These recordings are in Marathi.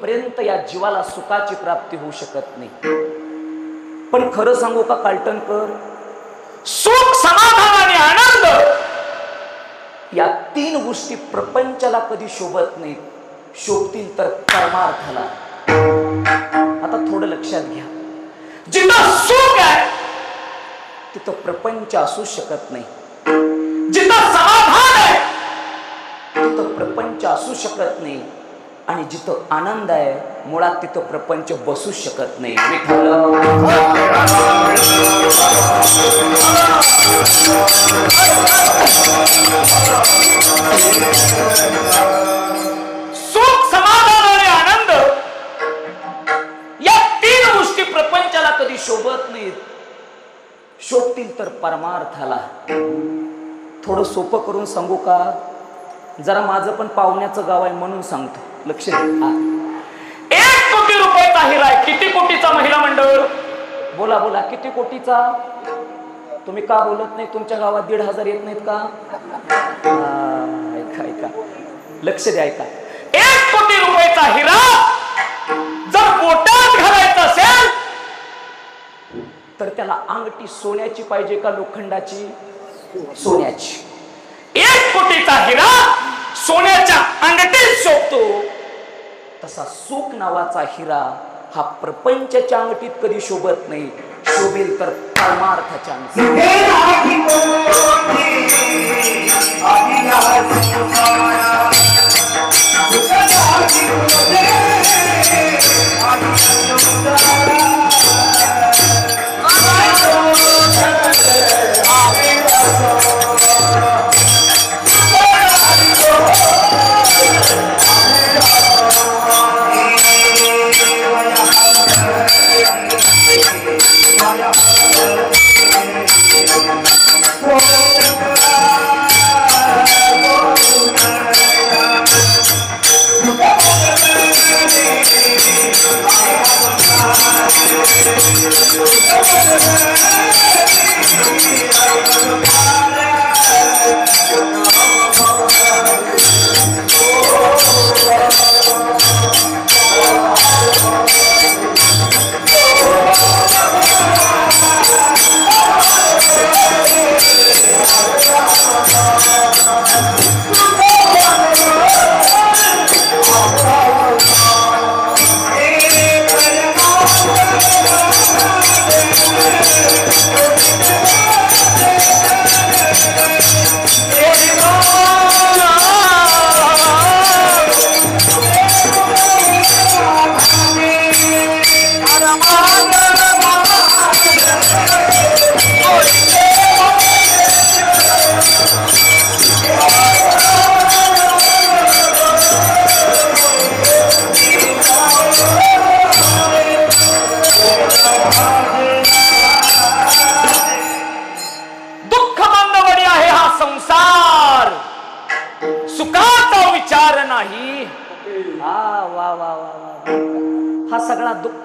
तोपर्यंत या जीवाला सुखाची प्राप्ती होऊ शकत नाही. पण खरं सांगू का कालटणकर, सुख, समाधान आणि आनंद या तीन गोष्टी प्रपंचाला कधी शोभत नाहीत. शोभतील तर परमार्थाला. आता थोडं लक्षात घ्या, जिथं सुख आहे तिथं प्रपंच असू शकत नाही. जिथं समाधान आहे तिथं प्रपंच असू शकत नाही. आणि जिथं आनंद आहे मुळात तिथं प्रपंच बसू शकत नाही. सुख, समाधान आणि आनंद या तीन गोष्टी प्रपंचाला कधी शोभत नाहीत. शोभतील तर परमार्थाला. थोडं सोपं करून सांगू का? जरा माझं पण पाहुण्याचं गाव आहे म्हणून सांगतो, लक्ष द्या. 1 कोटी रुपयाचा हिरा आहे. किती कोटीचा महिला मंडळ? बोला बोला, किती कोटीचा? तुम्ही का बोलत नाही? तुमच्या गावात 1,500 येत नाहीत का? ऐका ऐका, लक्ष द्या, ऐका. 1 कोटी रुपयाचा हिरा जर पोटात घालायचा असेल तर त्याला अंगठी सोन्याची पाहिजे का लोखंडाची? सोन्याची. 1 कोटीचा हिरा सोन्याच्या अंगठीत शोभतो. तसा सुख नावाचा हिरा हा प्रपंचाच्या अंगठीत कधी शोभत नाही. शोभेल तर परमार्थाच्या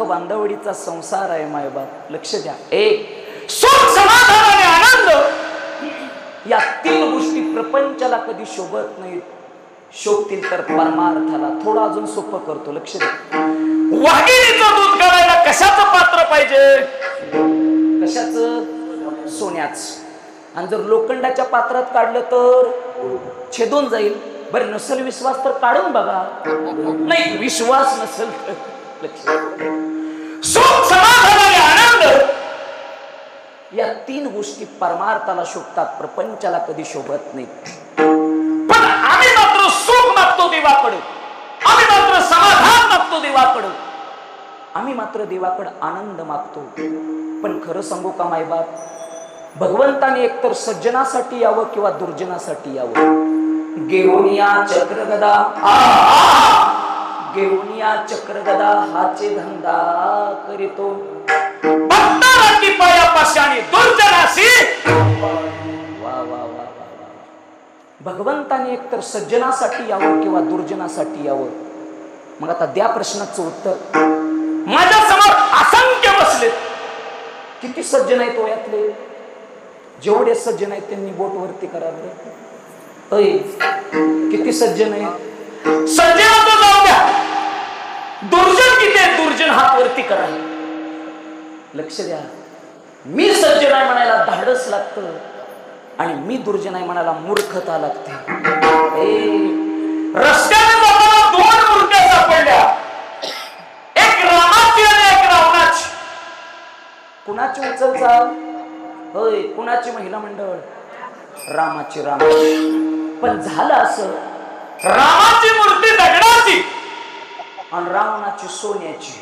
बांधवडीचा संसार आहे मायबाप. लक्ष द्या. 1 सुख, समाधान आणि आनंद या तीन गोष्टी प्रपंचाला कधी शोभत नाहीत. शोभतील तर परमार्थाला. थोडं अजून सोपं करतो, लक्ष द्या. वाघिणीचं दूध काढायला कशाचं पात्र पाहिजे? कशाचं? सोन्याचं. आणि जर लोखंडाच्या पात्रात काढलं तर छेदून जाईल. बरं, नसेल विश्वास तर काढून बघा. नाही विश्वास नसेल तर सुख, समाधान आणि आनंद या तीन गोष्टी परमार्थाला शोभतात. प्रपंचाला कधी शोभत नाही. पण आम्ही मात्र सुख मागतो देवाकडे. आम्ही मात्र समाधान मागतो देवाकडे. आम्ही मात्र देवाकडे आनंद मागतो. पण खरं सांगू का मायबाप, भगवंताने एकतर सज्जनासाठी यावं किंवा दुर्जनासाठी यावं. घेऊनिया चक्रगदा, घेऊनिया चक्रगदा हाचे धंदा करीतो. भक्ताला पायापाशाने दुर्जनाशी. वा वा वा वा. भगवंताने एकतर सज्जनासाठी यावं किंवा दुर्जनासाठी यावं. मग आता द्या प्रश्नाचं उत्तर. माझ्या समोर असंख्य बसलेत. किती सज्जन आहेत वयातले? जेवढे सज्जन आहेत त्यांनी बोट वरती करा बरं. किती सज्जन आहेत? सज्जन जाऊ द्या. की ते दुर्जन हात वरती करा. लक्ष द्या, मी सज्जन आहे म्हणायला धाडस लागतं आणि मी दुर्जन आहे म्हणायला मूर्खता लागते. रस्त्याने जाताना दोन मूर्त्या सापडल्या, एक रामाची आणि एक रावणाची. कुणाची उचल चाल? होय, कुणाची महिला मंडळ? रामाची. पण झालं असं, रामाची मूर्ती दगडाची आणि रावणाची सोन्याची.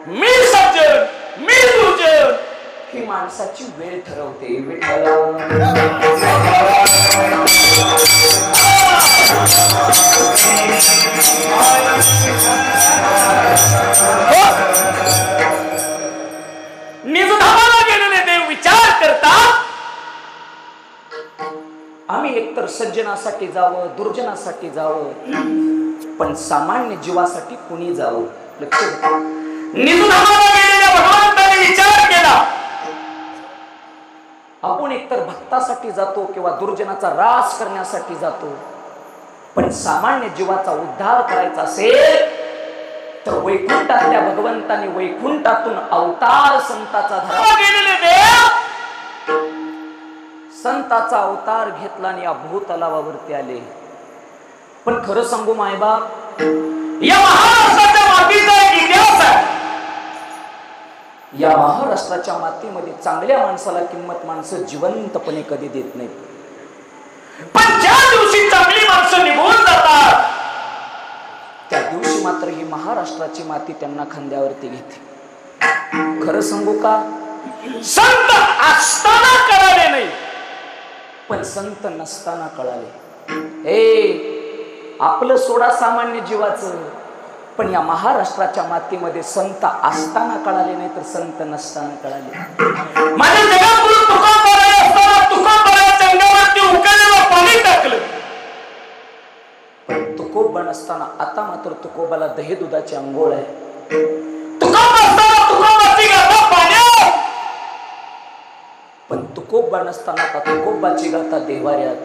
मी सज्जन, मी दुर्जन, ही माणसाची वेळ ठरवते. निजधामाला गेलेले देव विचार करतात, आम्ही एकतर सज्जनासाठी जावं, दुर्जनासाठी जावं, पण सामान्य जीवासाठी कुणी जावं. लक्ष द्या, निजधामाला गेलेल्या भगवंताने विचार केला, आपण एकतर भक्तासाठी जातो किंवा दुर्जनाचा रास करण्यासाठी जातो, पण सामान्य जीवाचा उद्धार करायचा असेल तर वैकुंठातल्या भगवंताने वैकुंठातून अवतार संताचा धर्म गेलेले देव संताचा अवतार घेतला आणि या भूतलावावरती आले. पण खरं सांगू मायबाप, या महाराष्ट्राच्या मातीचा एक इतिहास आहे. या महाराष्ट्राच्या मातीमध्ये चांगल्या माणसाला किंमत माणसं जिवंतपणे कधी देत नाहीत. पण ज्या दिवशी चांगली माणसं निघून जातात त्या दिवशी मात्र ही महाराष्ट्राची माती त्यांना खांद्यावरती घेते. खरं सांगू का, संत असताना कळाले नाही, पण संत नसताना कळाले. आपलं सोडा सामान्य जीवाचं, पण या महाराष्ट्राच्या मातीमध्ये संत असताना कळाले नाही तर संत नसताना कळाले. माझ्या जगद्गुरु तुकोबाराय असताना तुकोबाराच्या अंगावरती उकळलेलं पाणी टाकलं, पण तुकोबा नसताना आता मात्र तुकोबाला दही दुधाची अंघोळ आहे. तुकोबा असताना तुकोबाची गाथा पाण्यात, पण तुकोबा नसताना आता तुकोबाची गाथा देवाऱ्यात.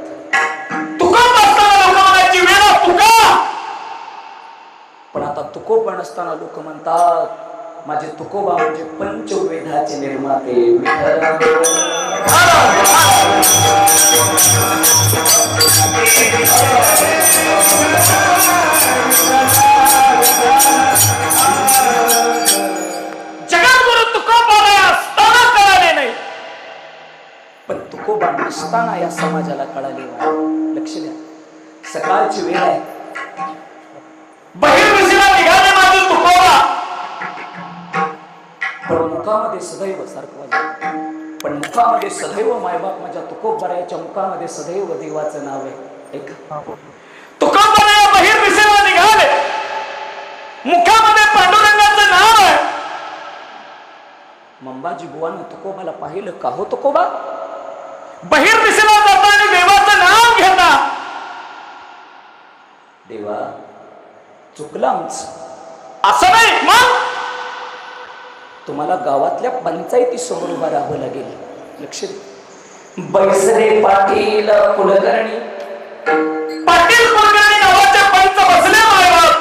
तुकोबा असताना लोक म्हणायची वेळा तुका, पण आता तुकोबा नसताना लोक म्हणतात माझे तुकोबा म्हणजे पंचवेदाचे निर्माते. जगद्गुरु तुकोबाराय असताना कळाले नाही, पण तुकोबा नसताना या समाजाला कळाले. लक्ष द्या, सकाळची वेळ आहे, बहिर्विशीला निघाले माझे तुकोबा, पण मुखामध्ये सदैव सारखं वाजवतं, पण मुखामध्ये सदैव मायबाप माझ्या तुकोबारायच्या मुखामध्ये सदैव देवाचं नाव आहे. तुकोबाराय बहिर्विशीला निघाले, मुखामध्ये पांडुरंगाचं नाव आहे. मंबाजी बुवानं तुकोबाला पाहिलं, का हो तुकोबा बहिर्विशीला जाताना देवाचं नाव घेता? देवा चुकलं आमचं. असं नाही, मग तुम्हाला गावातल्या पंचायती समोर उभा राहावं लागेल. लक्ष दे, बैसरे पाटील कुलकर्णी, पाटील कुलकर्णी नावाचे पंच बसले मायबाप.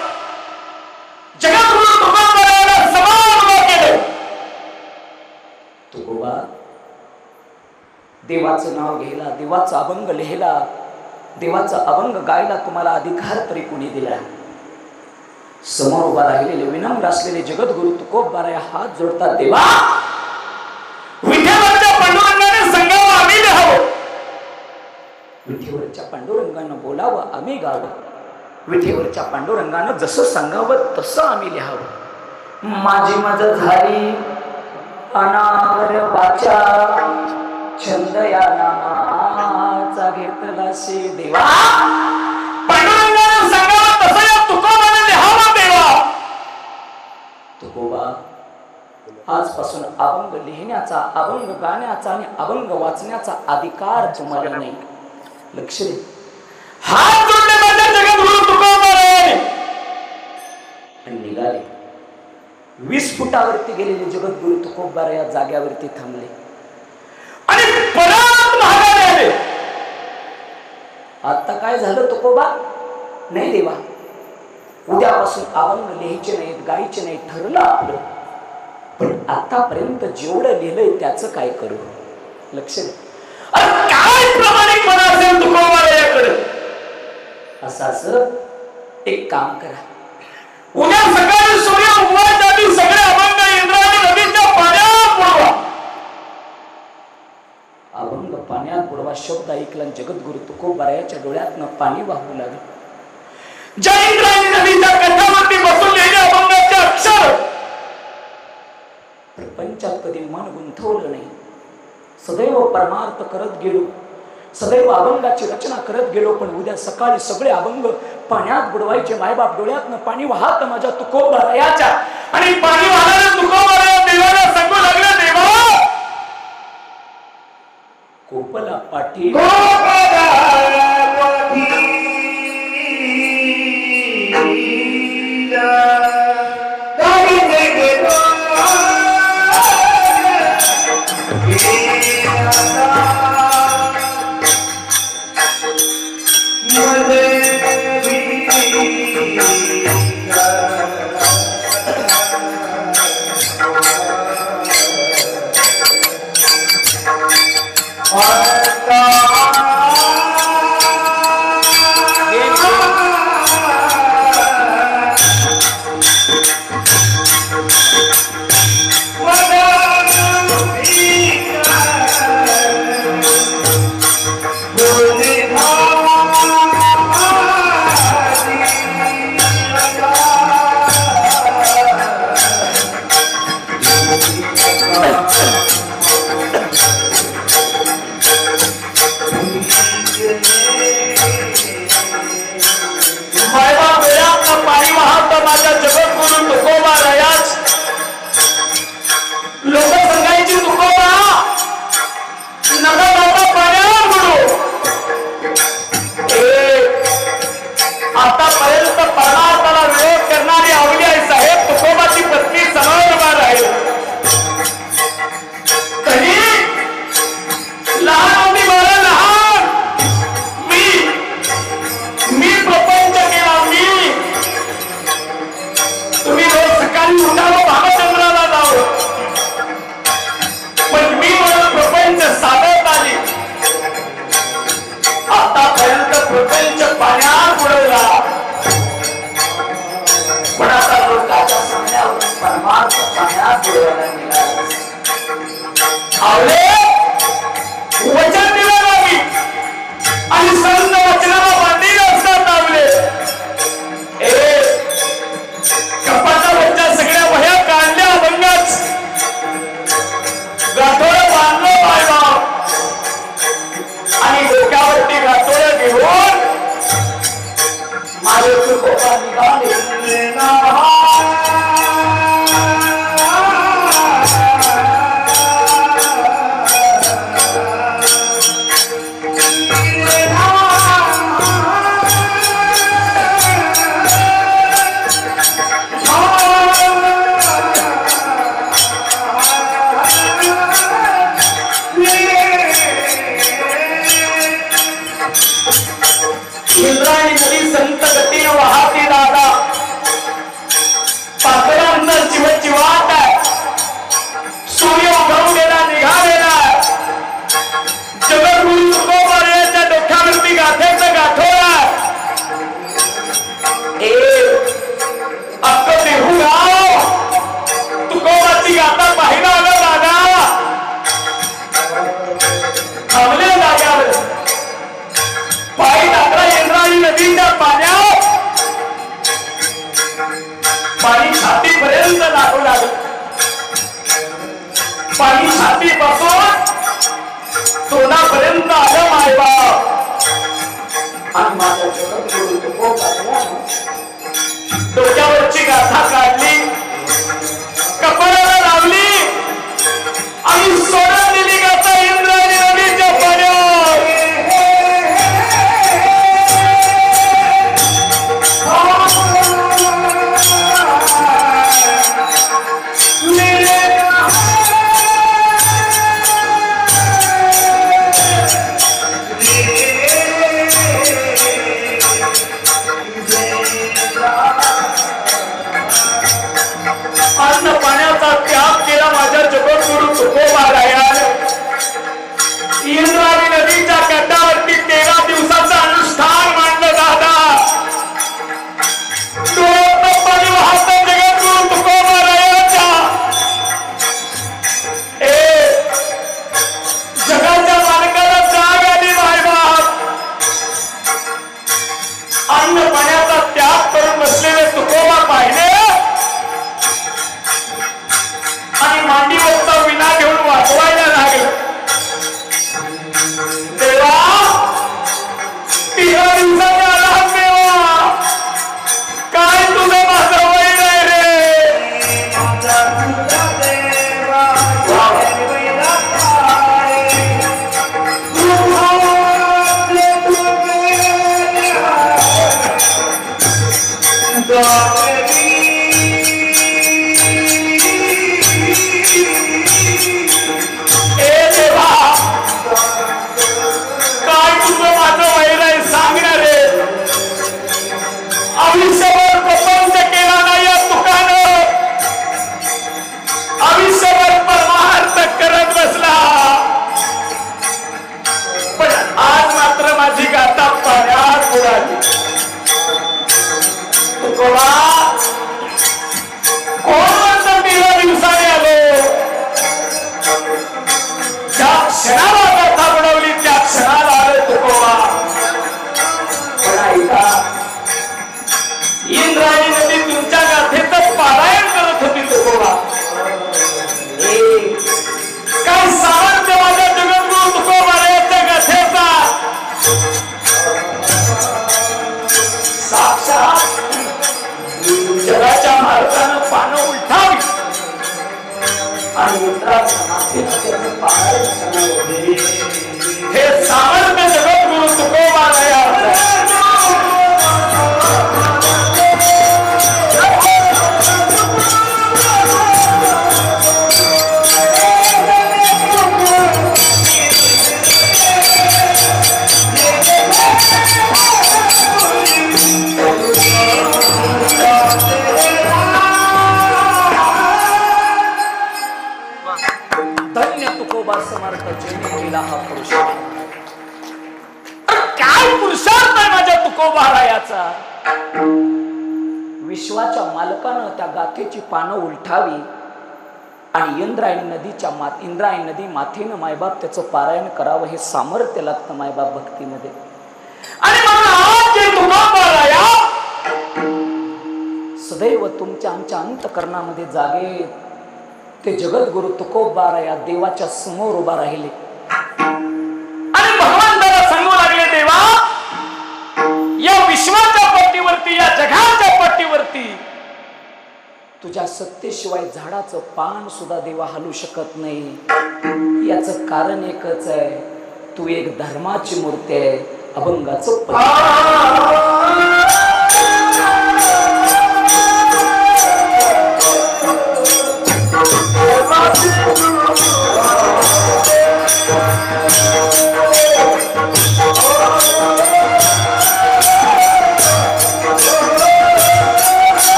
जगद्गुरु तुकोबारायला समान उभं केलं. तुकोबा देवाचं नाव घ्यायला, देवाचा अभंग लिहायला, देवाचा अभंग गायला तुम्हाला अधिकार तरी कोणी दिला? समोर उभा राहिलेले विनम्र असलेले जगद्गुरु तुकोबाराय हात जोडतात, देवा विठेवरच्या पांडुरंगाने सांगावं आम्ही लिहावं, विठेवरच्या पांडुरंगानं बोलावं आम्ही गावं, विठेवरच्या पांडुरंगानं जसं सांगावं तसं आम्ही लिहावं. माझी मज झाली अनावर वाचा, छंद या नामाचा घेतलाशी देवा. पांडुरंगानं सांगावं तसं या तुकोबाने लिहावं देवा. तुकोबा आजपासून अभंग लिहिण्याचा, अभंग गाण्याचा आणि अभंग वाचण्याचा अधिकार तुम्हाला नाही. लक्ष दे, हात जोडले माझ्या जगद्गुरु तुकोबाराय आणि निघाले. 20 फुटावरती गेलेले जगद्गुरु तुकोबाराय या जाग्यावरती थांबले आणि परत माघारी आले. आता काय झालं तुकोबा? नाही देवा, उद्यापासून अभंग लिहायचे नाहीत, गायचे नाहीत ठरलं आपलं. पण आतापर्यंत जेवढं लिहिलंय त्याचं काय करू? लक्ष द्या. काय प्रामाणिकपणा असेल तुकोबारायाकडे. असं एक काम करा, उद्या सकाळी सूर्य उगवायच्या आधी सगळे अभंग इंद्रायणी नदीच्या पाण्यात बुडवा. अभंग पाण्यात बुडवा शब्द ऐकला जगद्गुरु तुकोबारायाच्या डोळ्यातनं पाणी वाहू लागलं. जय इंद्रायणी नदीच्या काठावरती बसून लिहिले अभंगाचे अक्षर. प्रपंचात कधी मन गुंतवलं नाही, सदैव परमार्थ करत गेलो, सदैव अभंगाची रचना करत गेलो. पण उद्या सकाळी सगळे अभंग पाण्यात बुडवायचे. मायबाप डोळ्यातनं पाणी वाहत माझ्या तुकोबारायाच्या, आणि पाणी वाहणाऱ्या तुकोबाराया देवाला सांगू लागला, देवा कोपला पाठी डोक्यावरची गाथा काढली, कपाळाला लावली आणि सोडून दिली गाथा इंद्रायणी नदीच्या पाण्यात. इंद्रायणी नदीच्या काठावरती 13 दिवसाचं अनुष्ठान मांडलं दादा. डोळ्यात पाणी वाहतं जगद्गुरु तुकोबारायांच्या. जगाच्या मालकाला जाग आली मायबाप. अन्न पाण्याचा त्याग करून बसलेले तुकोबा पाहिले आणि मांडीवरचा विना घेऊन वाचवायला लागलं. देवा 13 दिवसाने आला देवा, काय तुझं माझं वय नाही रे. आयुष्यभर प्रपंच केला नाही या तुकानं, आयुष्यभर परमार्थ करत बसला, पण आज मात्र माझी गाथा पाण्यात बुडाली. तुकोबा कोण 13 दिवसाने आलो. ज्या क्षणाला गाथा बुडवली त्या क्षणाला आलो तुकोबा. पण ऐका, इंद्रायणी नदी तुमच्या गाथेचं पारायण करत होती तुकोबा. काय सामर्थ्य माझ्या जगद्गुरु तुकोबारायांच्या गाथेचा. साक्षात जगाच्या मार्गानं पानं उलटावी आणि इंद्राच्या माथेचं पारायण करावं, हे सामर्थ्य जगद्गुरु तुकोबारायांचं. धन्य तुकोबा समर्थ ज्याने केला हा पुरुषार्थ. काय पुरुषार्थ आहे माझ्या तुकोबारायाचा. विश्वाच्या मालकानं त्या गाथेची पानं उलटावी आणि इंद्रायणी नदी माथेनं मायबाप त्याचं पारायण करावं, हे सामर्थ्य लागतं मायबाप भक्तीमध्ये. आणि आज जे तुकोबाराया सदैव तुमच्या आमच्या अंतःकरणामध्ये जागे, ते जगद्गुरु तुकोबाराया देवाच्या समोर उभा राहिले आणि भगवंताला सांगू लागले, देवा या विश्वाच्या पट्टीवरती, या जगाच्या पट्टीवरती तुझ्या सत्तेशिवाय झाडाचं पान सुद्धा देवा हलू शकत नाही. याचं कारण एकच आहे, तू एक धर्माची मूर्ती आहे, अभंगाचं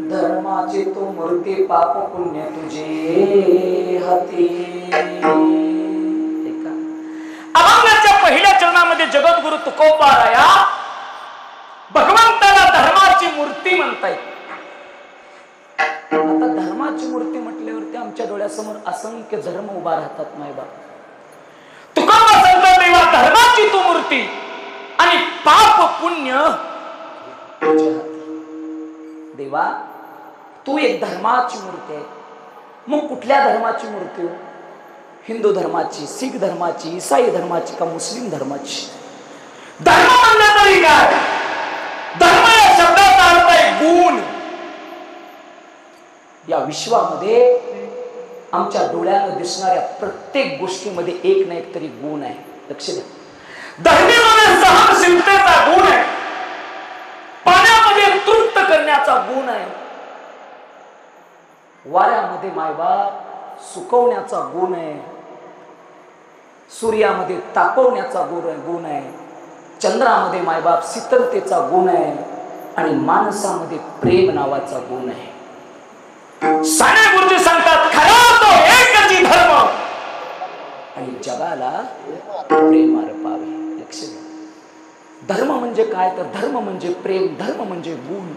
धर्माचे तो मूर्ती पाप पुण्य तुझे हाती. अभंगाच्या पहिल्या चरणामध्ये जगद्गुरु तुकोबाराया भगवंताला धर्माची मूर्ती म्हणतायत. आता धर्माची मूर्ती म्हटल्यावरती आमच्या डोळ्यासमोर असंख्य धर्म उभा राहतात. मायबा तुकोबा सांगतात देवा धर्माची तू मूर्ती आणि पाप पुण्य तुझ्या हाती. देवा तू एक धर्माची मूर्ती आहे. मग कुठल्या धर्माची मूर्ती हो? हिंदू धर्माची, शीख धर्माची, ईसाई धर्माची का मुस्लिम धर्माची? धर्म म्हणलं तरी काय? धर्म या शब्दाचा अर्थ आहे गुण. या विश्वामध्ये आमच्या डोळ्याला दिसणाऱ्या प्रत्येक गोष्टीमध्ये एक ना एक तरी गुण आहे. लक्ष द्या. धर्मीमध्ये सहनशीलतेचा गुण आहे. पाण्यामध्ये तृप्त करण्याचा गुण आहे. वाऱ्यामध्ये मायबाप सुकवण्याचा गुण आहे. सूर्यामध्ये तापवण्याचा गुण आहे. चंद्रामध्ये मायबाप शीतलतेचा गुण आहे. आणि माणसामध्ये प्रेम नावाचा गुण आहे. साने गुरुजी सांगतात खरा तो एकच धर्म आणि जगाला प्रेम अर्पावे. लक्ष द्या. धर्म म्हणजे काय? तर धर्म म्हणजे प्रेम, धर्म म्हणजे गुण.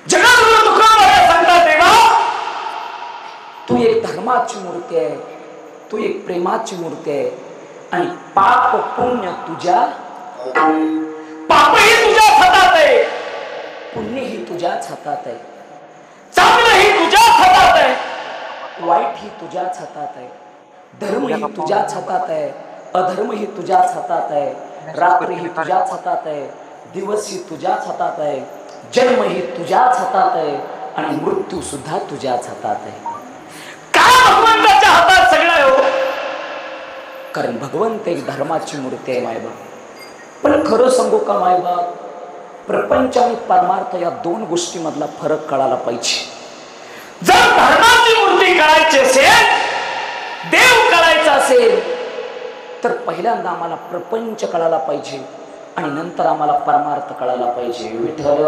जगद्गुरु तुकोबाराया सांगतात देवा तू एक धर्माची मूर्ती आहे, तू एक प्रेमाची मूर्ती आहे आणि पाप पुण्य तुझ्या, पापही तुझ्याच हातात आहे, पुण्यही तुझ्याच हातात आहे, चांगलंही तुझ्याच हातात आहे, वाईटही तुझ्याच हातात आहे, धर्मही तुझ्याच हातात आहे, अधर्मही तुझ्याच हातात आहे, रात्रीही तुझ्याच हातात आहे, दिवसही तुझ्याच हातात आहे, जन्मही तुझ्याच हातात आहे आणि मृत्यू सुद्धा तुझ्याच हातात आहे. भगवंताच्या हातात सगळं आहे हो. कारण भगवंत एक धर्माची मूर्ती आहे मायबाप. पण खरं सांगू का मायबाप, प्रपंच आणि परमार्थ या दोन गोष्टी मधला फरक कळायला पाहिजे. जर धर्माची मूर्ती कळायची असेल, देव कळायचा असेल, तर पहिल्यांदा आम्हाला प्रपंच कळायला पाहिजे आणि नंतर आम्हाला परमार्थ कळायला पाहिजे. विठ्ठल